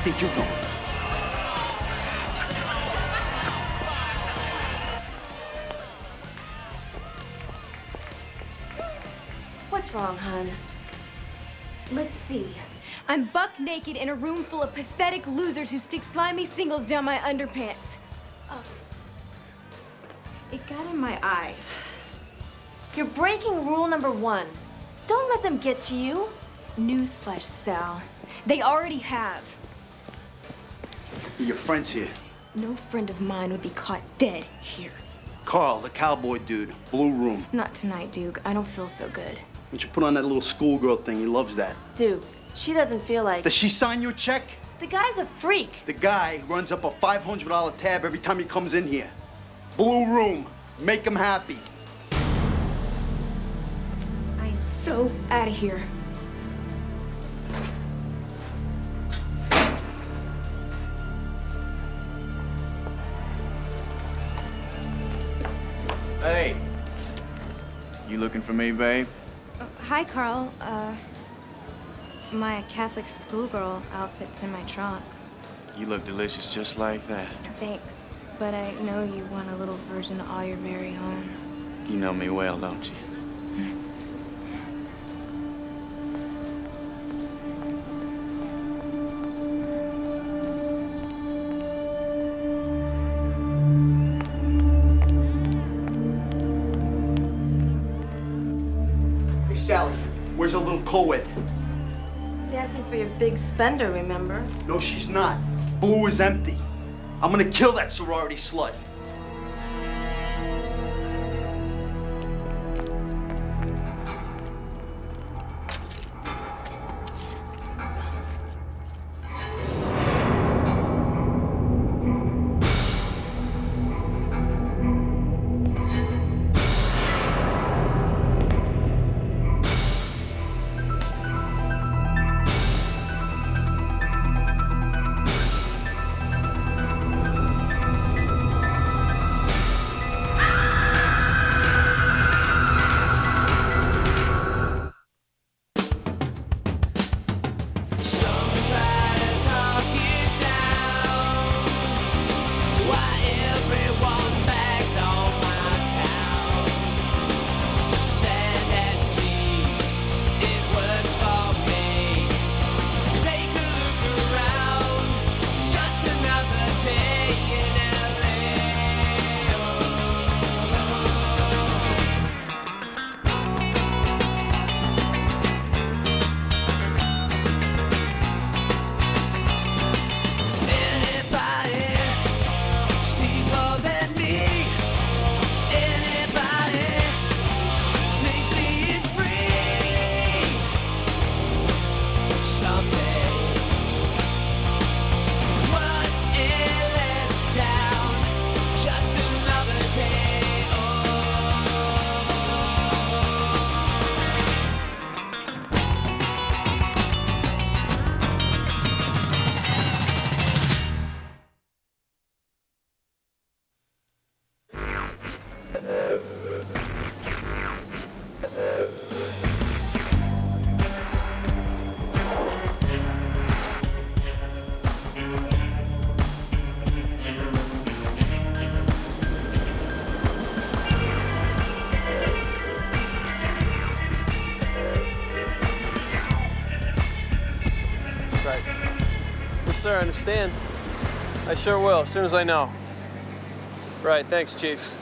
think you're going? What's wrong, hon? Let's see. I'm buck naked in a room full of pathetic losers who stick slimy singles down my underpants. Oh. It got in my eyes. You're breaking rule number 1. Don't let them get to you. Newsflash, Sal. They already have. Your friend's here. No friend of mine would be caught dead here. Carl, the cowboy dude, blue room. Not tonight, Duke. I don't feel so good. Why don't you put on that little schoolgirl thing? He loves that. Duke, she doesn't feel like... Does she sign you a check? The guy's a freak. The guy runs up a $500 tab every time he comes in here. Blue room. Make him happy. I am so out of here. Hey. You looking for me, babe? Hi, Carl. My Catholic schoolgirl outfit's in my trunk. You look delicious just like that. Thanks. But I know you want a little version of all your very own. You know me well, don't you? Hey, Sally, where's a little co-ed? Dancing for your big spender, remember? No, she's not. Blue is empty. I'm gonna kill that sorority slut. Sir, I understand. I sure will, as soon as I know. Right, thanks, Chief.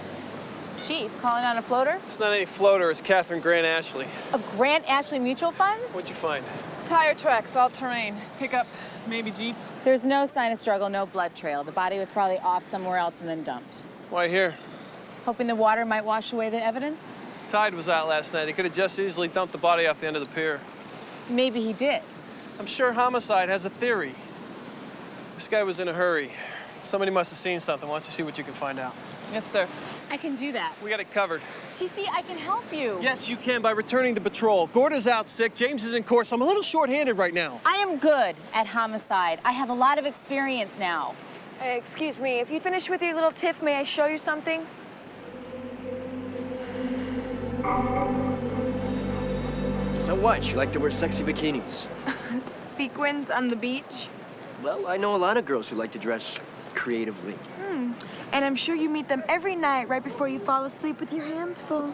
Chief, calling on a floater? It's not any floater, it's Catherine Grant Ashley. Of Grant Ashley Mutual Funds? What'd you find? Tire tracks, all terrain. Pickup, maybe Jeep. There's no sign of struggle, no blood trail. The body was probably off somewhere else and then dumped. Why here? Hoping the water might wash away the evidence? Tide was out last night. He could have just easily dumped the body off the end of the pier. Maybe he did. I'm sure homicide has a theory. This guy was in a hurry. Somebody must have seen something. Why don't you see what you can find out? Yes, sir. I can do that. We got it covered. TC, I can help you. Yes, you can by returning to patrol. Gorda's out sick. James is in court, so I'm a little short-handed right now. I am good at homicide. I have a lot of experience now. Excuse me, if you finish with your little tiff, may I show you something? So what? You like to wear sexy bikinis? Sequins on the beach? Well, I know a lot of girls who like to dress creatively. And I'm sure you meet them every night right before you fall asleep with your hands full.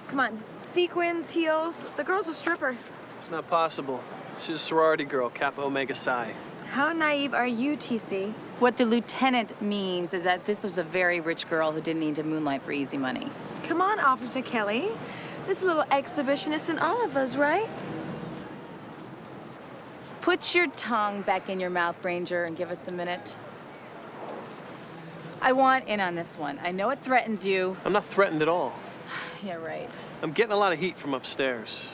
Come on, sequins, heels. The girl's a stripper. It's not possible. She's a sorority girl, Kappa Omega Psi. How naive are you, TC? What the lieutenant means is that this was a very rich girl who didn't need to moonlight for easy money. Come on, Officer Kelly. This little exhibitionist in all of us, right? Put your tongue back in your mouth, Granger, and give us a minute. I want in on this one. I know it threatens you. I'm not threatened at all. Yeah, right. I'm getting a lot of heat from upstairs.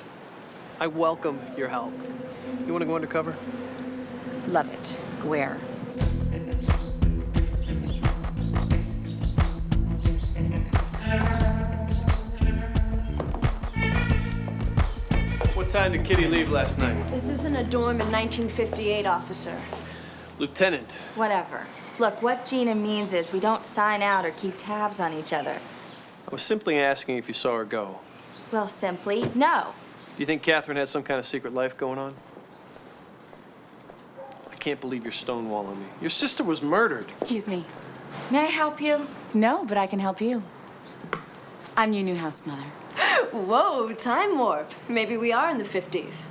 I welcome your help. You want to go undercover? Love it. Where? What time did Kitty leave last night? This isn't a dorm in 1958, officer. Lieutenant. Whatever. Look, what Gina means is we don't sign out or keep tabs on each other. I was simply asking if you saw her go. Well, simply, no. Do you think Catherine has some kind of secret life going on? I can't believe you're stonewalling me. Your sister was murdered. Excuse me. May I help you? No, but I can help you. I'm your new house mother. Whoa, time warp. Maybe we are in the 50s.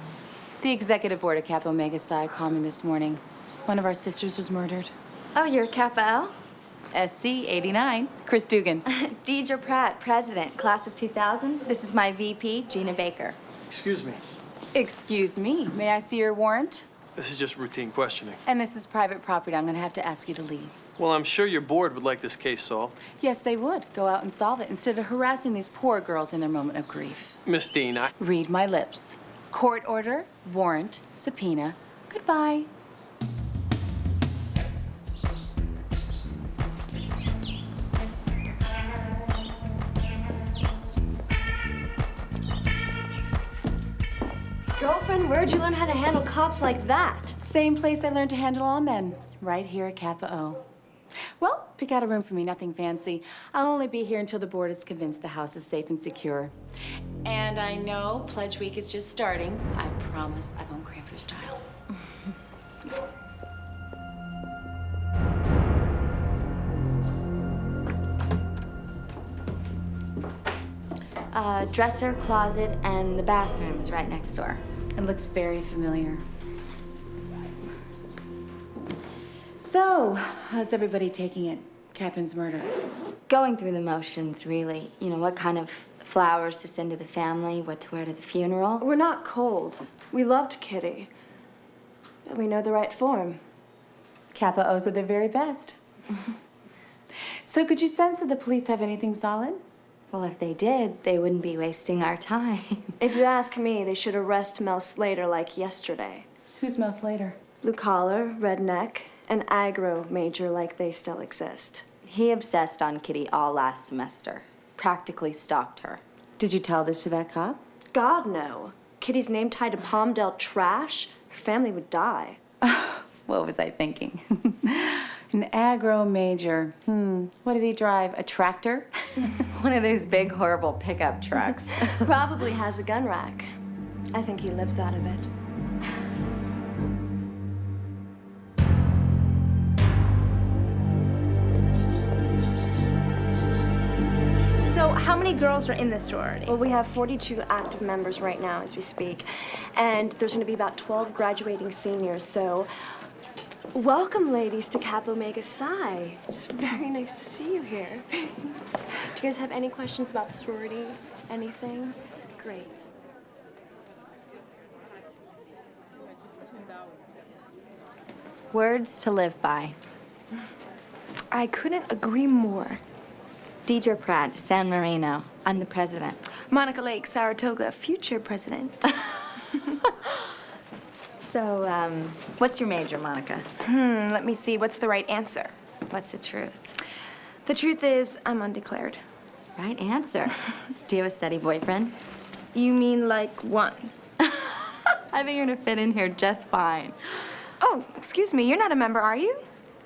The executive board of Kappa Omega Psi called me this morning. One of our sisters was murdered. Oh, you're Kappa L? SC89, Chris Dugan. Deidre Pratt, president, class of 2000. This is my VP, Gina Baker. Excuse me. Excuse me, may I see your warrant? This is just routine questioning. And this is private property. I'm gonna have to ask you to leave. Well, I'm sure your board would like this case solved. Yes, they would. Go out and solve it instead of harassing these poor girls in their moment of grief. Miss Dean, Read my lips. Court order, warrant, subpoena. Goodbye. Girlfriend, where'd you learn how to handle cops like that? Same place I learned to handle all men, right here at Kappa O. Well, pick out a room for me, nothing fancy. I'll only be here until the board is convinced the house is safe and secure. And I know Pledge Week is just starting. I promise I won't cramp your style. Dresser, closet, and the bathroom's right next door. It looks very familiar. So, how's everybody taking it? Catherine's murder. Going through the motions, really. You know, what kind of flowers to send to the family, what to wear to the funeral. We're not cold. We loved Kitty. And we know the right form. Kappa O's are their very best. So could you sense that the police have anything solid? Well, if they did, they wouldn't be wasting our time. If you ask me, they should arrest Mel Slater like yesterday. Who's Mel Slater? Blue collar, redneck, an aggro major like they still exist. He obsessed on Kitty all last semester. Practically stalked her. Did you tell this to that cop? God, no. Kitty's name tied to Palmdale trash, her family would die. What was I thinking? An aggro major. What did he drive? A tractor? One of those big, horrible pickup trucks. Probably has a gun rack. I think he lives out of it. So how many girls are in this sorority? Well, we have 42 active members right now as we speak. And there's going to be about 12 graduating seniors, so welcome, ladies, to Kappa Omega Psi. It's very nice to see you here. Do you guys have any questions about the sorority? Anything? Great. Words to live by. I couldn't agree more. Deidre Pratt, San Marino. I'm the president. Monica Lake, Saratoga, future president. So, what's your major, Monica? Let me see. What's the right answer? What's the truth? The truth is, I'm undeclared. Right answer. Do you have a steady boyfriend? You mean like one? I think you're gonna fit in here just fine. Oh, excuse me. You're not a member, are you?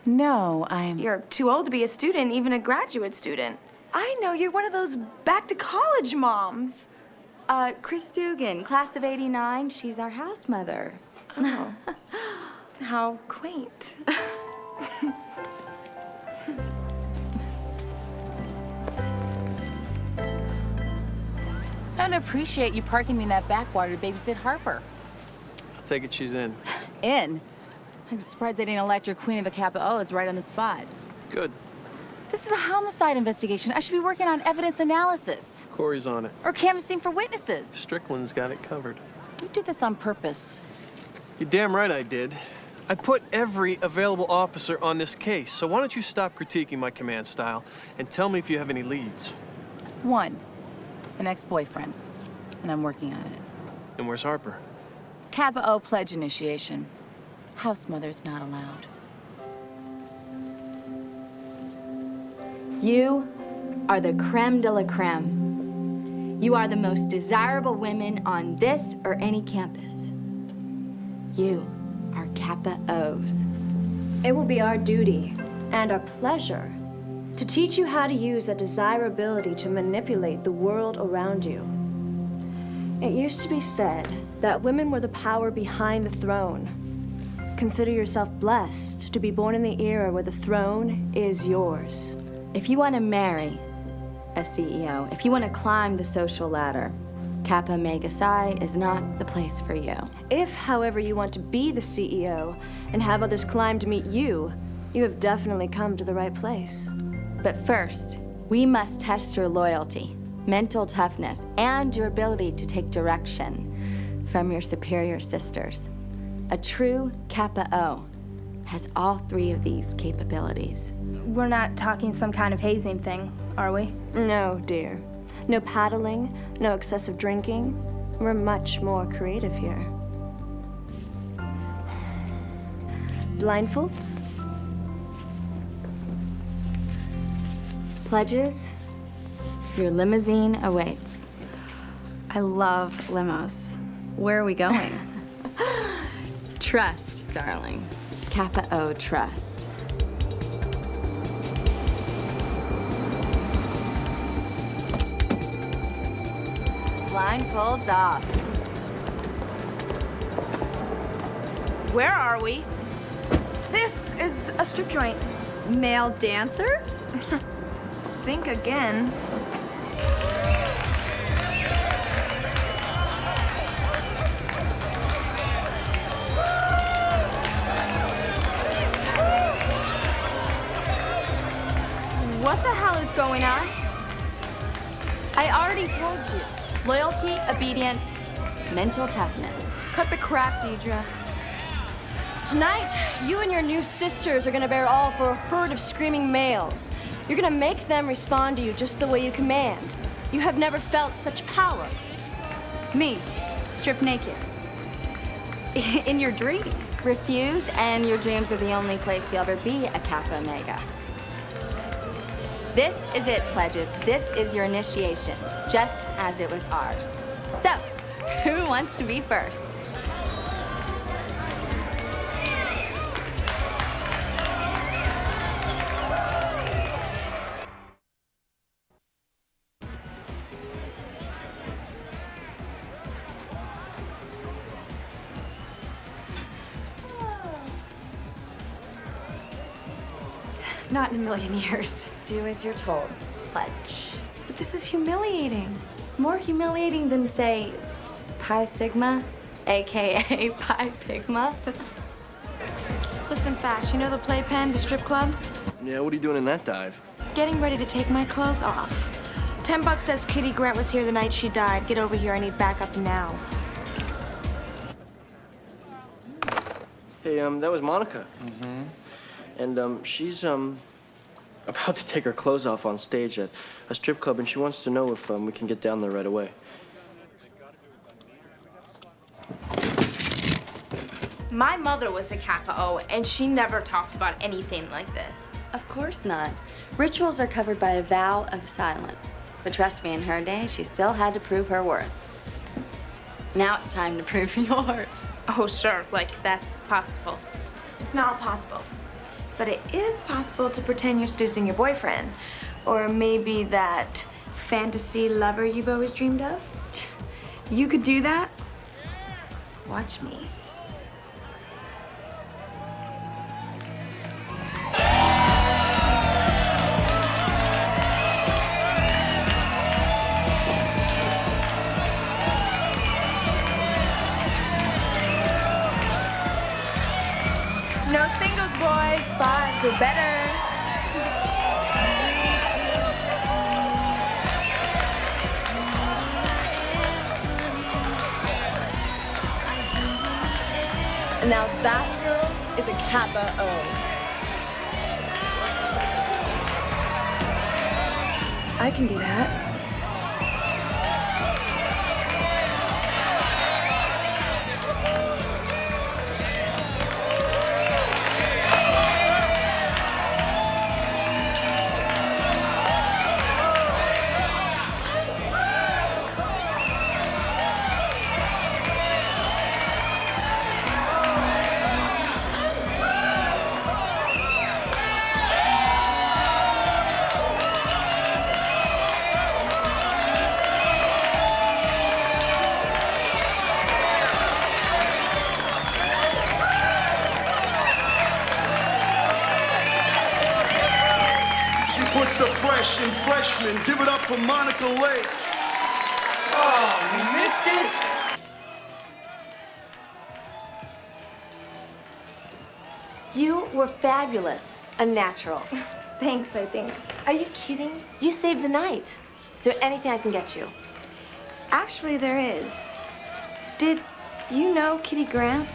No, I'm... You're too old to be a student, even a graduate student. I know, you're one of those back-to-college moms. Chris Dugan, class of '89. She's our house mother. Oh. How quaint. I don't appreciate you parking me in that backwater to babysit Harper. I'll take it she's in. In? I'm surprised they didn't elect your Queen of the Kappa O's right on the spot. Good. This is a homicide investigation. I should be working on evidence analysis. Corey's on it. Or canvassing for witnesses. Strickland's got it covered. You did this on purpose. You're damn right I did. I put every available officer on this case, so why don't you stop critiquing my command style and tell me if you have any leads. One, an ex-boyfriend, and I'm working on it. And where's Harper? Kappa O pledge initiation. House mother's not allowed. You are the creme de la creme. You are the most desirable women on this or any campus. You are Kappa O's. It will be our duty and our pleasure to teach you how to use that desirability to manipulate the world around you. It used to be said that women were the power behind the throne. Consider yourself blessed to be born in the era where the throne is yours. If you want to marry a CEO, if you want to climb the social ladder, Kappa Omega Psi is not the place for you. If, however, you want to be the CEO and have others climb to meet you, you have definitely come to the right place. But first, we must test your loyalty, mental toughness, and your ability to take direction from your superior sisters. A true Kappa O has all three of these capabilities. We're not talking some kind of hazing thing, are we? No, dear. No paddling, no excessive drinking. We're much more creative here. Blindfolds? Pledges, your limousine awaits. I love limos. Where are we going? Trust, darling. Kappa O trust. Blindfolds off. Where are we? This is a strip joint. Male dancers? Think again. What the hell is going on? I already told you. Loyalty, obedience, mental toughness. Cut the crap, Deidre. Tonight, you and your new sisters are gonna bear all for a herd of screaming males. You're gonna make them respond to you just the way you command. You have never felt such power. Me, stripped naked. In your dreams. Refuse, and your dreams are the only place you'll ever be a Kappa Omega. This is it, pledges. This is your initiation, just as it was ours. So, who wants to be first? Not in a million years. Do as you're told. Pledge. But this is humiliating. More humiliating than, say, Pi Sigma, AKA Pi Pigma. Listen, Fash, you know the playpen, the strip club? Yeah, what are you doing in that dive? Getting ready to take my clothes off. $10 says Kitty Grant was here the night she died. Get over here, I need backup now. Hey, that was Monica. Mm-hmm. And, she's, about to take her clothes off on stage at a strip club, and she wants to know if, we can get down there right away. My mother was a Kappa O, and she never talked about anything like this. Of course not. Rituals are covered by a vow of silence. But trust me, in her day, she still had to prove her worth. Now it's time to prove yours. Oh, sure, like that's possible. It's not possible. But it is possible to pretend you're seducing your boyfriend. Or maybe that fantasy lover you've always dreamed of. You could do that? Watch me. No singles, boys. Fives or better. And now that, girls, is a Kappa O. I can do that. Puts the fresh in freshmen. Give it up for Monica Lake. Oh, we missed it! You were fabulous. A natural. Thanks, I think. Are you kidding? You saved the night. Is there anything I can get you? Actually, there is. Did you know Kitty Grant?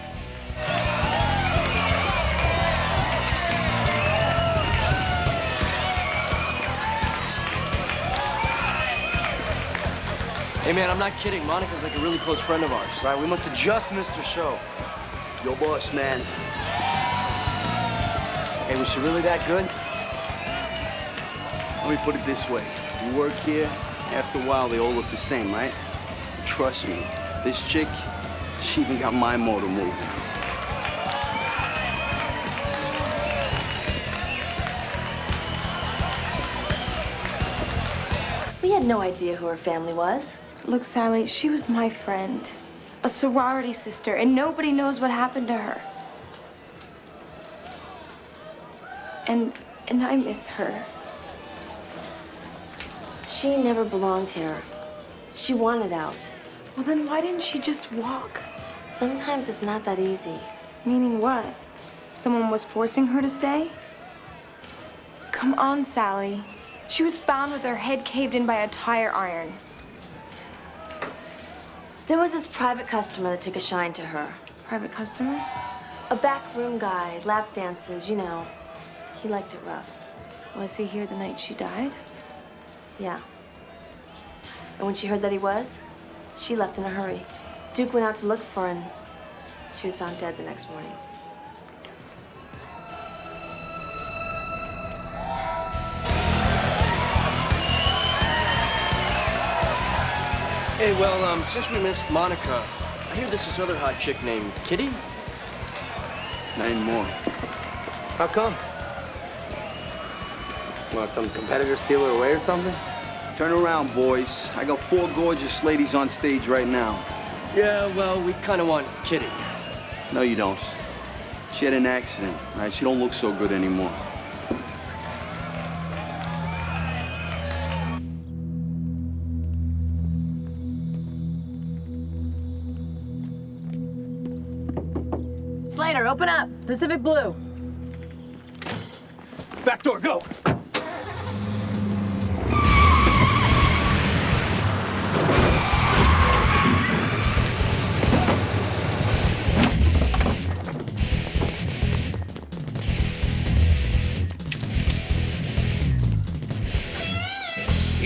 Hey, man, I'm not kidding. Monica's like a really close friend of ours. Right, we must have just missed her show. Yo, boss, man. Hey, was she really that good? Let me put it this way. You work here, after a while, they all look the same, right? Trust me, this chick, she even got my motor moving. We had no idea who her family was. Look, Sally, she was my friend. A sorority sister, and nobody knows what happened to her. And I miss her. She never belonged here. She wanted out. Well, then why didn't she just walk? Sometimes it's not that easy. Meaning what? Someone was forcing her to stay? Come on, Sally. She was found with her head caved in by a tire iron. There was this private customer that took a shine to her. Private customer? A backroom guy, lap dances, you know. He liked it rough. Was he here the night she died? Yeah. And when she heard that he was, she left in a hurry. Duke went out to look for her, and she was found dead the next morning. Hey, well, since we missed Monica, I hear there's this other hot chick named Kitty. Not anymore. How come? Want some competitor steal her away or something? Turn around, boys. I got 4 gorgeous ladies on stage right now. Yeah, well, we kind of want Kitty. No, you don't. She had an accident, right? She don't look so good anymore. Slater, open up. Pacific Blue. Back door, go!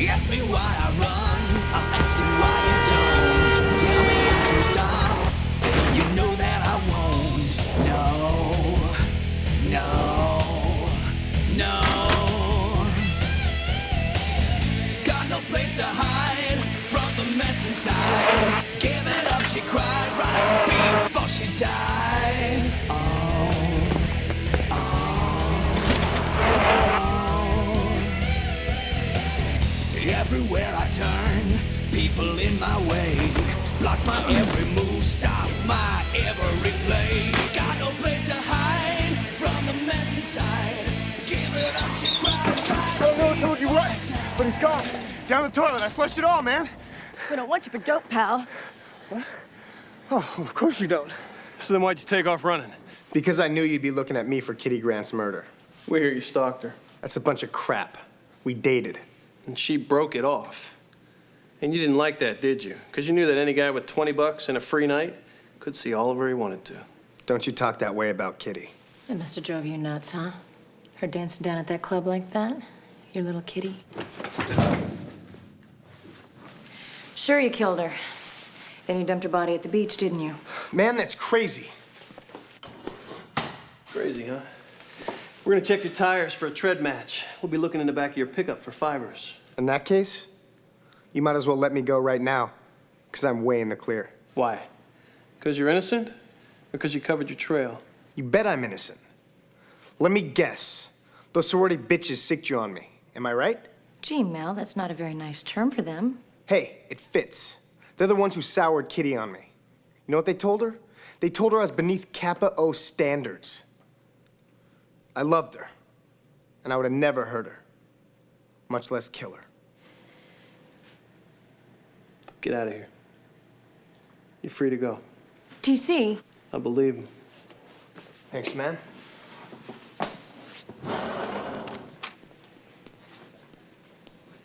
Ask me why I run, I'll ask you why you don't. Tell me I can stop, you know that I won't. No, no, no. Got no place to hide from the mess inside. Give it up, she cried right before she died. Everywhere I turn, people in my way. Block my every move, stop my every play. Got no place to hide from the mess inside. Give it up, she cried. I don't know, I told you what, but he's gone. Down the toilet, I flushed it all, man. We don't want you for dope, pal. What? Oh, well, of course you don't. So then why'd you take off running? Because I knew you'd be looking at me for Kitty Grant's murder. We hear you stalked her. That's a bunch of crap. We dated. And she broke it off. And you didn't like that, did you? Because you knew that any guy with $20 and a free night could see Oliver he wanted to. Don't you talk that way about Kitty. That must have drove you nuts, huh? Her dancing down at that club like that? Your little kitty? Sure, you killed her. Then you dumped her body at the beach, didn't you? Man, that's crazy. Crazy, huh? We're gonna check your tires for a tread match. We'll be looking in the back of your pickup for fibers. In that case, you might as well let me go right now, because I'm way in the clear. Why? Because you're innocent? Or because you covered your trail? You bet I'm innocent. Let me guess. Those sorority bitches sicked you on me. Am I right? Gee, Mel, that's not a very nice term for them. Hey, it fits. They're the ones who soured Kitty on me. You know what they told her? They told her I was beneath Kappa O standards. I loved her, and I would have never hurt her, much less kill her. Get out of here. You're free to go. TC. I believe him. Thanks, man.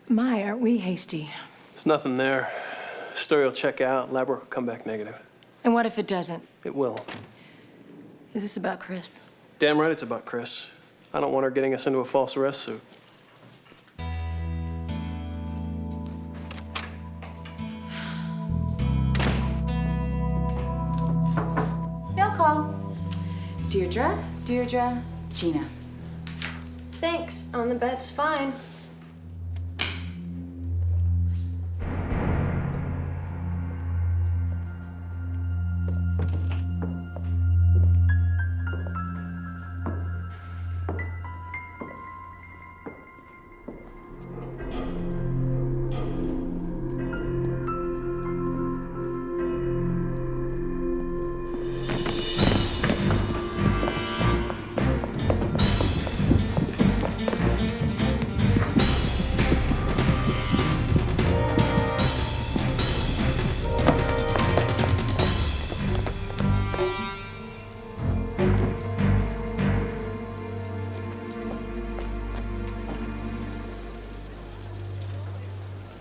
My, aren't we hasty? There's nothing there. Story will check out. Lab work will come back negative. And what if it doesn't? It will. Is this about Chris? Damn right it's about Chris. I don't want her getting us into a false arrest suit. Mail call. Deirdre, Gina. Thanks. On the bed's fine.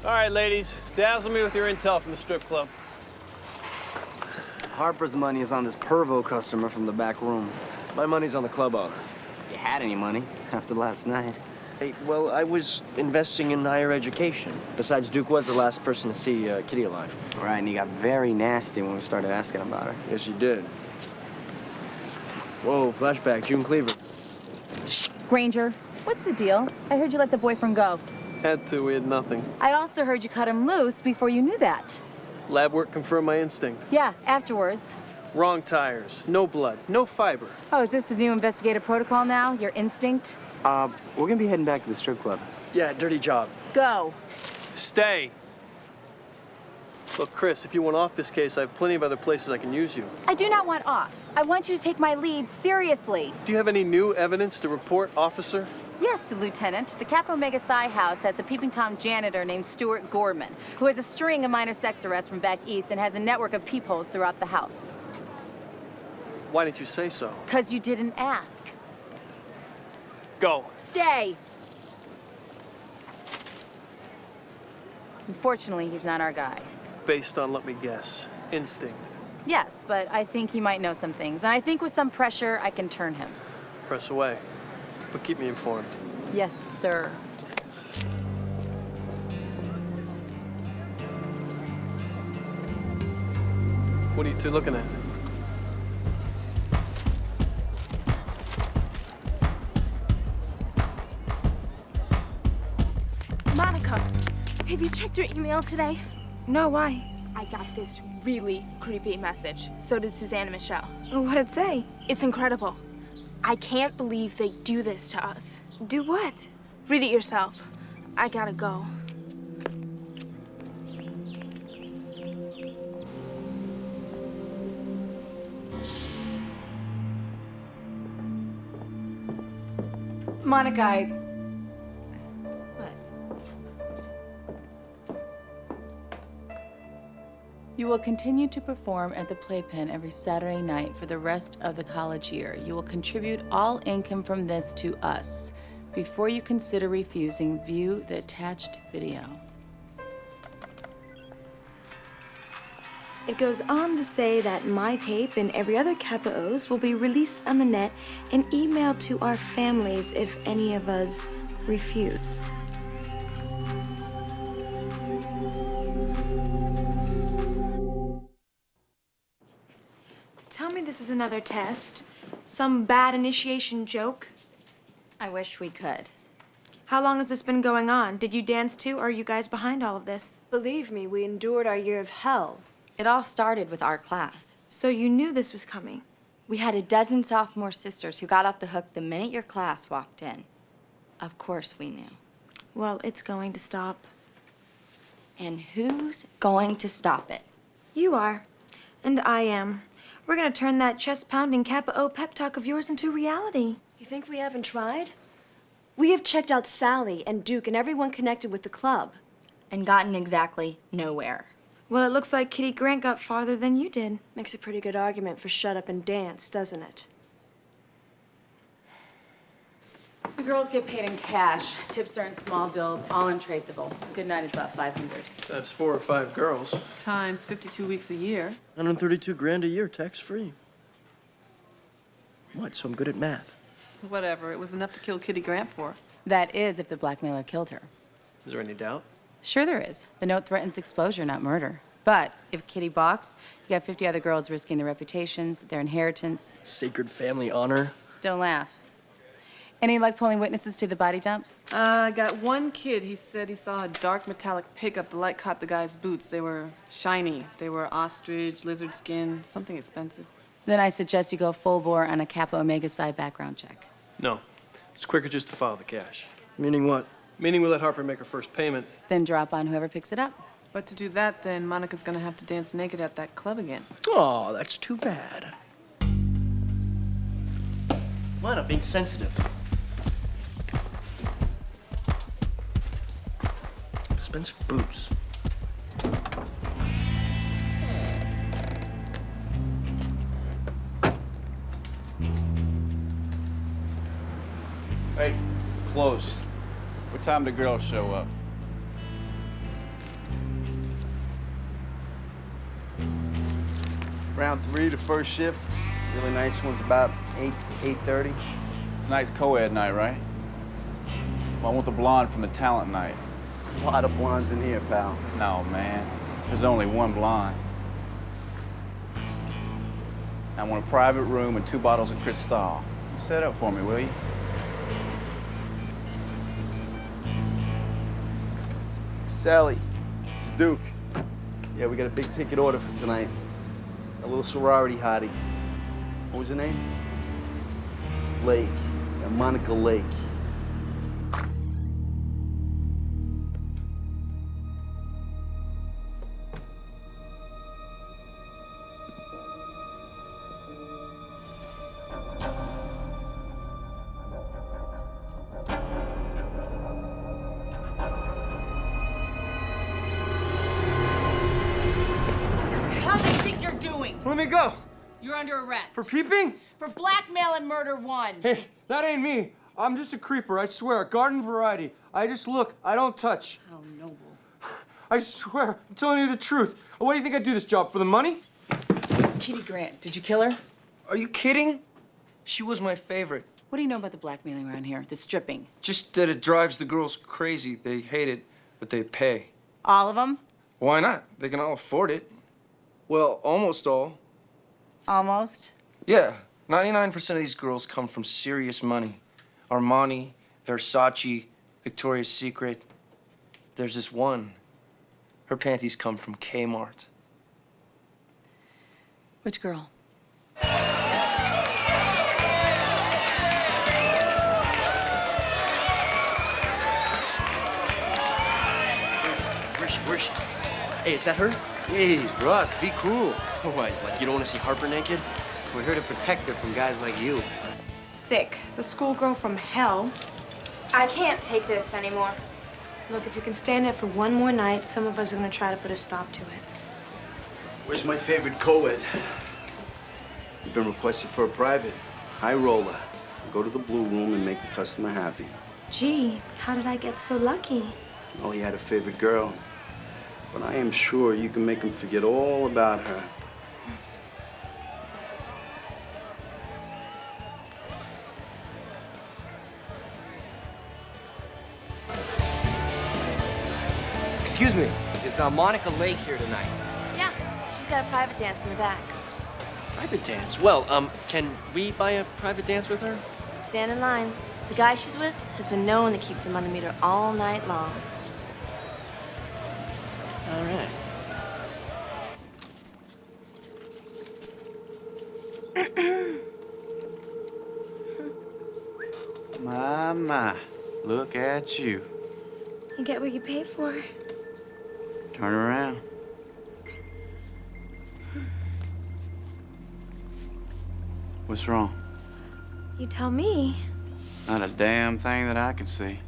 All right, ladies, dazzle me with your intel from the strip club. Harper's money is on this pervo customer from the back room. My money's on the club owner. If you had any money after last night. Hey, well, I was investing in higher education. Besides, Duke was the last person to see Kitty alive. Right, and he got very nasty when we started asking about her. Yes, he did. Whoa, flashback, June Cleaver. Granger, what's the deal? I heard you let the boyfriend go. Had to, we had nothing. I also heard you cut him loose before you knew that. Lab work confirmed my instinct. Yeah, afterwards. Wrong tires, no blood, no fiber. Oh, is this the new investigative protocol now? Your instinct? We're gonna be heading back to the strip club. Yeah, dirty job. Go. Stay. Look, Chris, if you want off this case, I have plenty of other places I can use you. I do not want off. I want you to take my lead seriously. Do you have any new evidence to report, officer? Yes, Lieutenant. The Kappa Omega Psi house has a peeping Tom janitor named Stuart Gorman, who has a string of minor sex arrests from back east and has a network of peepholes throughout the house. Why didn't you say so? 'Cause you didn't ask. Go. Stay! Unfortunately, he's not our guy. Based on, let me guess, instinct. Yes, but I think he might know some things, and I think with some pressure, I can turn him. Press away. But keep me informed. Yes, sir. What are you two looking at? Monica, have you checked your email today? No, why? I got this really creepy message. So did Susanna Michelle. What'd it say? It's incredible. I can't believe they do this to us. Do what? Read it yourself. I gotta go. Monica, What? You will continue to perform at the Playpen every Saturday night for the rest of the college year. You will contribute all income from this to us. Before you consider refusing, view the attached video. It goes on to say that my tape and every other Kappa O's will be released on the net and emailed to our families if any of us refuse. Tell me this is another test. Some bad initiation joke. I wish we could. How long has this been going on? Did you dance too, or are you guys behind all of this? Believe me, we endured our year of hell. It all started with our class. So you knew this was coming? We had a dozen sophomore sisters who got off the hook the minute your class walked in. Of course we knew. Well, it's going to stop. And who's going to stop it? You are. And I am. We're gonna turn that chest-pounding Kappa O pep talk of yours into reality. You think we haven't tried? We have checked out Sally and Duke and everyone connected with the club. And gotten exactly nowhere. Well, it looks like Kitty Grant got farther than you did. Makes a pretty good argument for shut up and dance, doesn't it? The girls get paid in cash. Tips are in small bills, all untraceable. Good night is about 500. That's 4 or 5 girls. Times 52 weeks a year. 132 grand a year, tax-free. What, so I'm good at math? Whatever, it was enough to kill Kitty Grant for. That is if the blackmailer killed her. Is there any doubt? Sure there is. The note threatens exposure, not murder. But if Kitty balks, you got 50 other girls risking their reputations, their inheritance. Sacred family honor. Don't laugh. Any luck pulling witnesses to the body dump? I got one kid. He said he saw a dark metallic pickup. The light caught the guy's boots. They were shiny. They were ostrich, lizard skin, something expensive. Then I suggest you go full bore on a Kappa Omega Psi background check. No. It's quicker just to file the cash. Meaning what? Meaning we let Harper make her first payment. Then drop on whoever picks it up. But to do that, then Monica's gonna have to dance naked at that club again. Oh, that's too bad. What, I'm being sensitive. Expensive boots. Hey, closed. What time do girls show up? Round 3, the first shift. Really nice one's about 8:30. Tonight's co-ed night, right? Well, I want the blonde from the talent night. A lot of blondes in here, pal. No, man. There's only one blonde. I want a private room and 2 bottles of Cristal. Set up for me, will you? Sally, it's Duke. Yeah, we got a big ticket order for tonight. A little sorority hottie. What was her name? Lake. Yeah, Monica Lake. Let me go. You're under arrest. For peeping? For blackmail and murder 1. Hey, that ain't me. I'm just a creeper, I swear. Garden variety. I just look, I don't touch. How noble. I swear, I'm telling you the truth. Why do you think I do this job? For the money? Kitty Grant, did you kill her? Are you kidding? She was my favorite. What do you know about the blackmailing around here? The stripping? Just that it drives the girls crazy. They hate it, but they pay. All of them? Why not? They can all afford it. Well, almost all. Almost? Yeah, 99% of these girls come from serious money. Armani, Versace, Victoria's Secret. There's this one. Her panties come from Kmart. Which girl? Where's she? Hey, is that her? Jeez, Russ, be cool. What, like you don't want to see Harper naked? We're here to protect her from guys like you. Sick. The schoolgirl from hell. I can't take this anymore. Look, if you can stand it for one more night, some of us are gonna try to put a stop to it. Where's my favorite co-ed? You've been requested for a private. High roller. Go to the blue room and make the customer happy. Gee, how did I get so lucky? Oh, he had a favorite girl. But I am sure you can make him forget all about her. Excuse me, is Monica Lake here tonight? Yeah, she's got a private dance in the back. Private dance? Well, can we buy a private dance with her? Stand in line. The guy she's with has been known to keep them on the meter all night long. All right. My, look at you. You get what you pay for. Turn around. What's wrong? You tell me. Not a damn thing that I can see.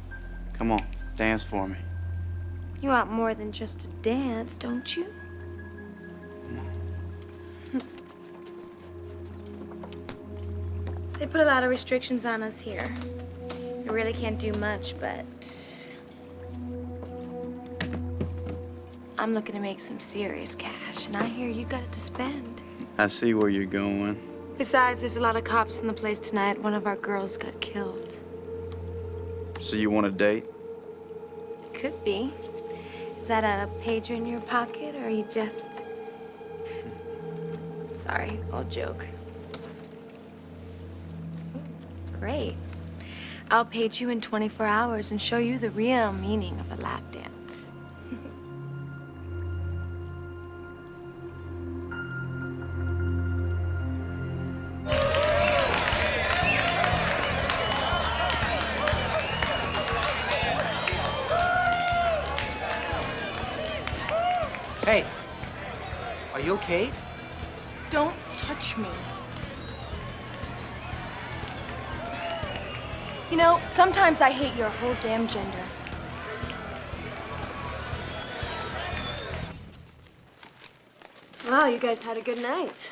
Come on, dance for me. You want more than just a dance, don't you? They put a lot of restrictions on us here. We really can't do much, but I'm looking to make some serious cash, and I hear you got it to spend. I see where you're going. Besides, there's a lot of cops in the place tonight. One of our girls got killed. So you want a date? Could be. Is that a pager in your pocket, or are you just... Sorry, old joke. Ooh, great. I'll page you in 24 hours and show you the real meaning of a lap dance. Hey, are you okay? Don't touch me. You know, sometimes I hate your whole damn gender. Wow, you guys had a good night.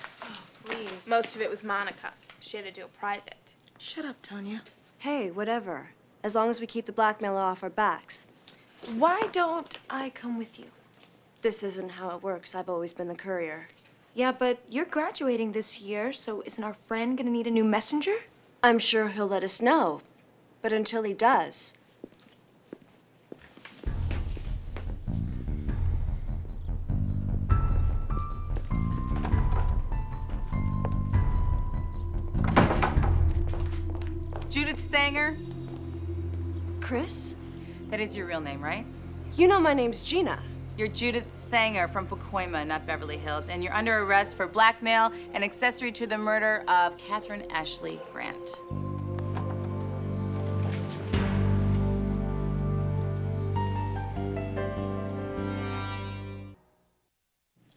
Please. Most of it was Monica. She had to do a private. Shut up, Tanya. Hey, whatever. As long as we keep the blackmailer off our backs. Why don't I come with you? This isn't how it works. I've always been the courier. Yeah, but you're graduating this year, so isn't our friend gonna need a new messenger? I'm sure he'll let us know. But until he does... Judith Sanger? Chris? That is your real name, right? You know my name's Gina. You're Judith Sanger from Pacoima, not Beverly Hills, and you're under arrest for blackmail and accessory to the murder of Catherine Ashley Grant.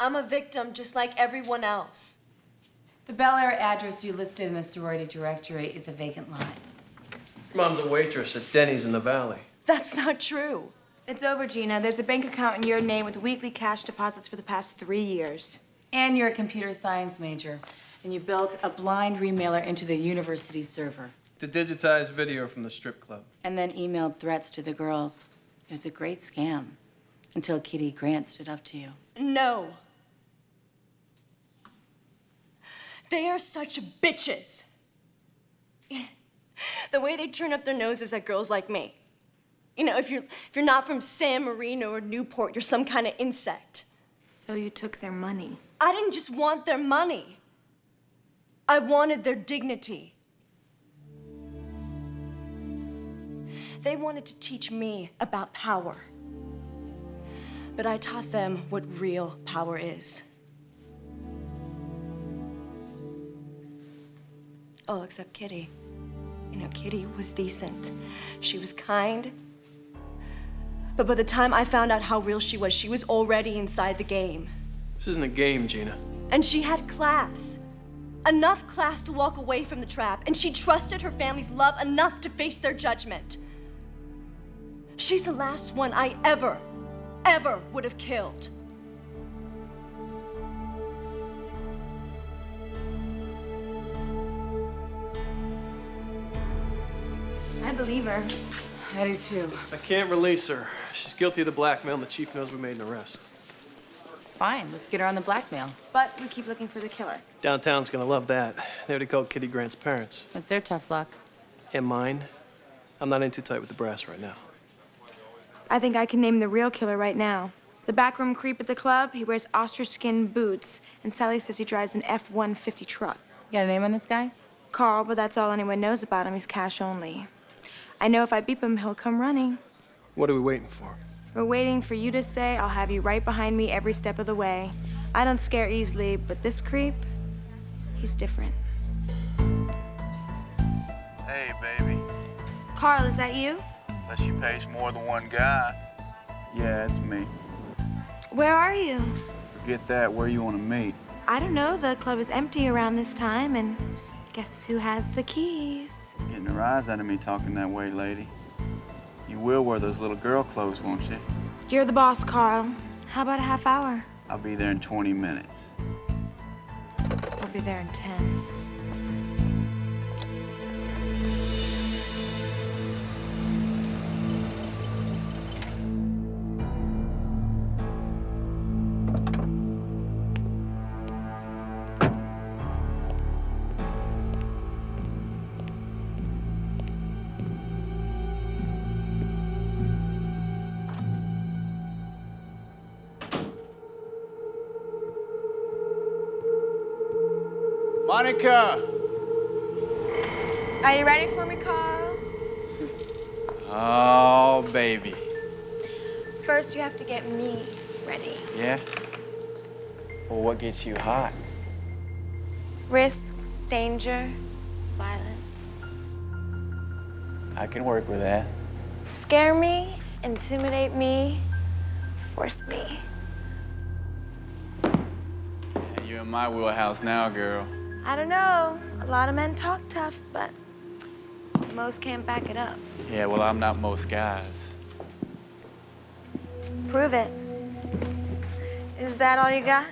I'm a victim just like everyone else. The Bel Air address you listed in the sorority directory is a vacant lot. Mom's a waitress at Denny's in the Valley. That's not true. It's over, Gina. There's a bank account in your name with weekly cash deposits for the past 3 years. And you're a computer science major, and you built a blind remailer into the university server. To digitize video from the strip club. And then emailed threats to the girls. It was a great scam, until Kitty Grant stood up to you. No. They are such bitches. The way they turn up their noses at girls like me. You know, if you're not from San Marino or Newport, you're some kind of insect. So you took their money. I didn't just want their money. I wanted their dignity. They wanted to teach me about power. But I taught them what real power is. Oh, except Kitty. You know, Kitty was decent. She was kind. But by the time I found out how real she was already inside the game. This isn't a game, Gina. And she had class. Enough class to walk away from the trap. And she trusted her family's love enough to face their judgment. She's the last one I ever would have killed. I believe her. I do too. I can't release her. She's guilty of the blackmail, and the chief knows we made an arrest. Fine, let's get her on the blackmail. But we keep looking for the killer. Downtown's gonna love that. They already called Kitty Grant's parents. What's their tough luck? And mine. I'm not in too tight with the brass right now. I think I can name the real killer right now. The backroom creep at the club, he wears ostrich skin boots, and Sally says he drives an F-150 truck. You got a name on this guy? Carl, but that's all anyone knows about him. He's cash only. I know if I beep him, he'll come running. What are we waiting for? We're waiting for you to say, I'll have you right behind me every step of the way. I don't scare easily, but this creep, he's different. Hey, baby. Carl, is that you? Unless she pays more than one guy. Yeah, it's me. Where are you? Forget that. Where you want to meet? I don't know. The club is empty around this time, and guess who has the keys? Getting a rise out of me talking that way, lady. You will wear those little girl clothes, won't you? You're the boss, Carl. How about a half hour? I'll be there in 20 minutes. I'll be there in 10. Monica! Are you ready for me, Carl? Oh, baby. First, you have to get me ready. Yeah? Well, what gets you hot? Risk, danger, violence. I can work with that. Scare me, intimidate me, force me. Yeah, you're in my wheelhouse now, girl. I don't know. A lot of men talk tough, but most can't back it up. Yeah, well, I'm not most guys. Prove it. Is that all you got?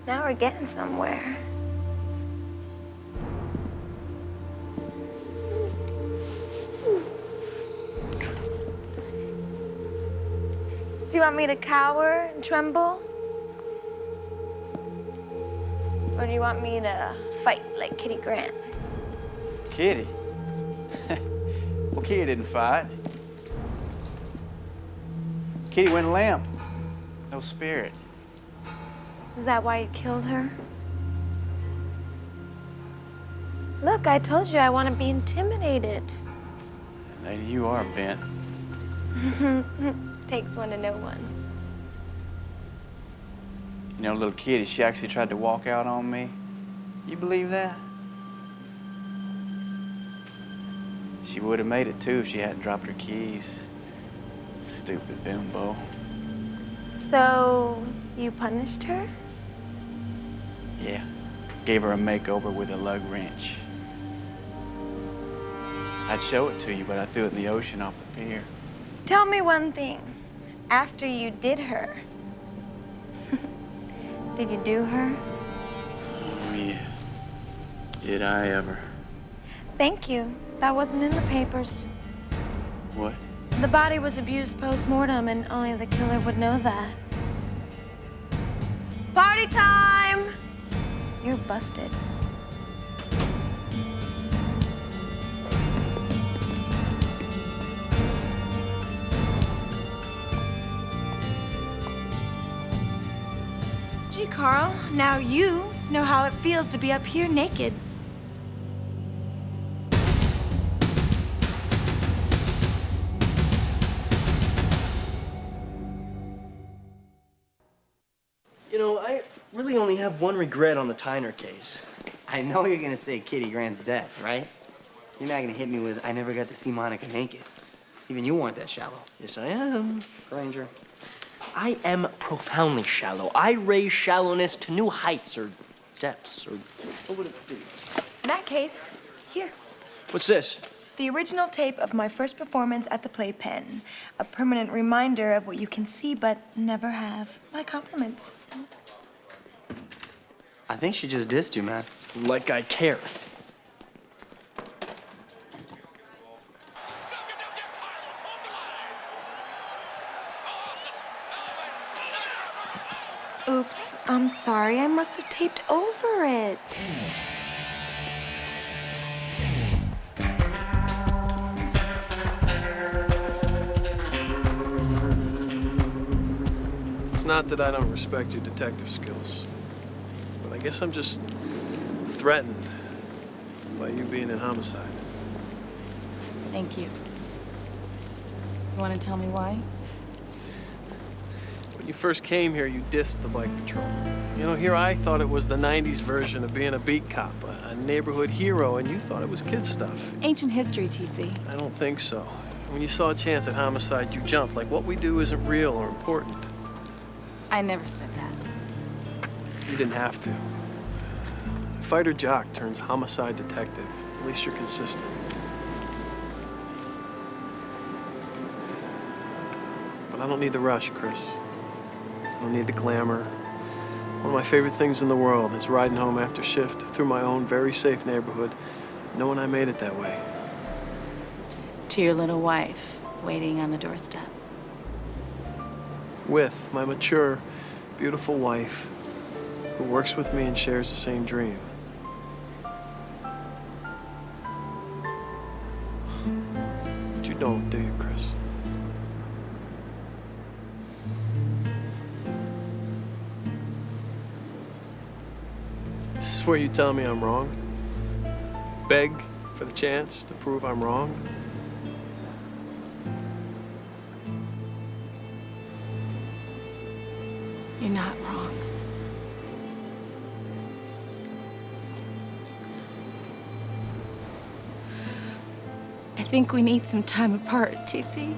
Now we're getting somewhere. Do you want me to cower and tremble? Or do you want me to fight like Kitty Grant? Kitty? Well, Kitty didn't fight. Kitty went limp. No spirit. Is that why you killed her? Look, I told you I want to be intimidated. Lady, you are bent. Takes one to know one. You know, little Kitty, she actually tried to walk out on me. You believe that? She would have made it too if she hadn't dropped her keys. Stupid bimbo. So, you punished her? Yeah. Gave her a makeover with a lug wrench. I'd show it to you, but I threw it in the ocean off the pier. Tell me one thing. After you did her, did you do her? Oh, yeah. Did I ever? Thank you. That wasn't in the papers. What? The body was abused post-mortem, and only the killer would know that. Party time! You're busted. Gee, Carl, now you know how it feels to be up here naked. You know, I really only have one regret on the Tyner case. I know you're gonna say Kitty Grant's dead, right? You're not gonna hit me with, I never got to see Monica naked. Even you weren't that shallow. Yes, I am. Ranger. I am profoundly shallow. I raise shallowness to new heights or depths, or what would it be? In that case, here. What's this? The original tape of my first performance at the Playpen. A permanent reminder of what you can see but never have. My compliments. I think she just dissed you, man. Like I care. Oops, I'm sorry. I must have taped over it. It's not that I don't respect your detective skills, but I guess I'm just threatened by you being in homicide. Thank you. You want to tell me why? When you first came here, you dissed the bike patrol. You know, here I thought it was the 90s version of being a beat cop, a neighborhood hero, and you thought it was kid stuff. It's ancient history, TC. I don't think so. When you saw a chance at homicide, you jumped, like what we do isn't real or important. I never said that. You didn't have to. Fighter jock turns homicide detective. At least you're consistent. But I don't need the rush, Chris. I don't need the glamour. One of my favorite things in the world is riding home after shift through my own very safe neighborhood, knowing I made it that way. To your little wife, waiting on the doorstep. With my mature, beautiful wife, who works with me and shares the same dream. But you don't, do you, Chris? This is where you tell me I'm wrong? Beg for the chance to prove I'm wrong? You're not wrong. I think we need some time apart, TC.